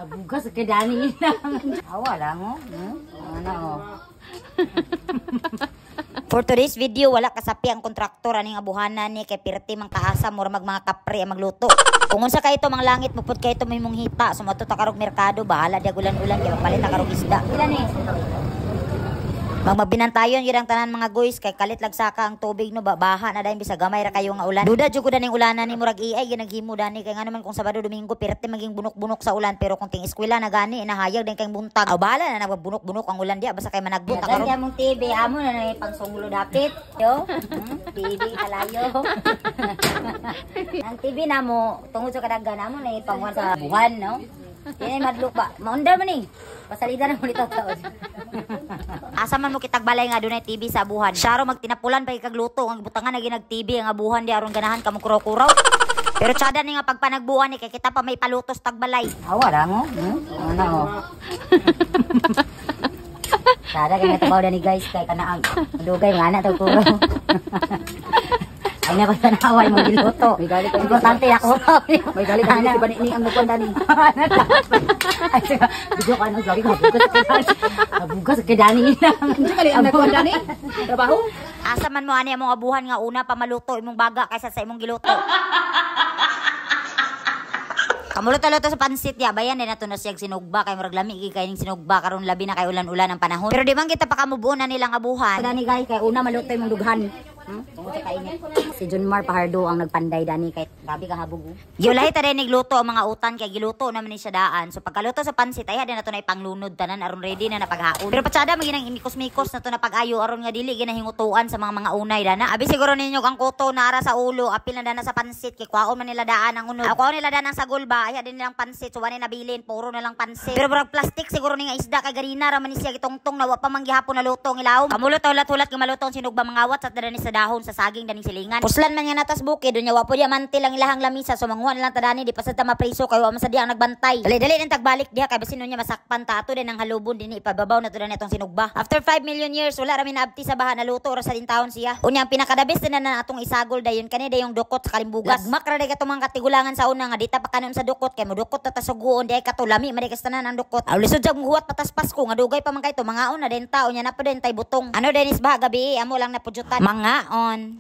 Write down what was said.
Bugas kay Dani. Awa lang oh. Ano oh. For today's video, wala kasapi ang kontraktor aning abuhanan ni kay pirti mang kaasa mura mga kapre ang magluto. Kung unsa kay ito mang langit mupod kay ito may mong hita sumato ta karog merkado bahala di ulan-ulan kay magpalit ta karog isda. Ilan ni? Magbinantayon yun ang tanan mga guys kay kalit lagsaka ang tubig no baha na dahil bisa gamay ra kayo nga ulan. Duda jud ko daning ulanan ni murag iay ginaghimo dani kay nga naman kung Sabado Domingo pirte maging bunok-bunok sa ulan pero kung ting eskwela na gani inahayag din kay buntag. Aw bahala na nagbunok-bunok ang ulan dia basta kay managbot karon. Kaya mong TV amo na pangsunglo dapit. Yo. TV kalayo. Ang TV na mo tungod sa kadaghan amo na ipangwan sa buhan no. Yan ay madlok ba? Maunda man ni. Pasalida na mo nito taon. Asa man mo kitag balay nga dunay TV sa abuhan. Syaro magtinapulan pa ikagluto ang butangan na ginag TV ang abuhan di aron ganahan ka mo kuraw-kuraw. Pero tsada ni nga pagpanagbuhan ni kay kita pa may palutos tagbalay. Awa lang oh. Ano oh. Sada kay natabaw ni guys kay kana ang dugay nga na tag kuraw. Ay na basta naway mo giluto. May gali ka importante ako. May gali ka ni banini ang nagkwanda ni. Ay video ka no gali ka bugas kay Dani. Unsa kali ang nagkwanda ni? Trabaho? Asa man mo ani among abuhan nga una pa maluto imong baga kaysa sa imong giluto. Kamuluto-luto sa pansit ya bayan din nato na siyag sinugba kay murag lami kay ning sinugba karon labi na kay ulan-ulan ang panahon. Pero di man kita pa kamubuon na nilang abuhan. Dani guys kay una maluto imong dughan. Tungod sa kainit. Si Junmar Pahardo ang nagpanday dani kay gabi ka habog. Giulahi ta din nigluto ang mga utan kay giluto naman ni siya daan. So pagkaluto sa pansit ay din nato na ipanglunod tanan aron ready na napaghaon. Pero patsada maginang imikos-mikos nato na pag-ayo aron nga dili ginahingutuan sa mga unay dana. Abi siguro ninyo ang kuto na ara sa ulo apil na dana sa pansit kay kwaon man nila daan ang unod. Kwaon nila daan ang sagol ba ay din nilang pansit so wani nabilin puro na lang pansit. Pero murag plastic siguro ni nga isda kay ganina ra man ni siya gitongtong na wa pa man gihapon na luto ang ilawom. Kamulot ulat-ulat nga malutong sinugba mga wat sa dani sa dahon sa saging daning silingan. Puslan man niya natas bukid dunya wa po diya mantil ang ilahang lamisa so manguha lang tadani di pa sa mapriso kay wa man sa diya ang nagbantay. Dali-dali nang tagbalik diha kay basin niya masakpan ta ato din ang halubon dinhi ipababaw na to dani atong sinugba. After 5 million years wala ra mi naabti sa baha na luto ra sa dintawon siya. Unya ang pinakadabis din na atong isagol dayon kani dayong dukot sa kalimbugas. Lagmak ra day katong mga katigulangan sa una nga dita pa kanon sa dukot kay mo dukot ta suguon di ay katulami man kastanan ang dukot. Aw lisod jag muhuwat patas Pasko nga dugay pa man kay to mga on na den taon nya na pa den tay butong. Ano denis ba gabi amo lang napudyutan. Mga on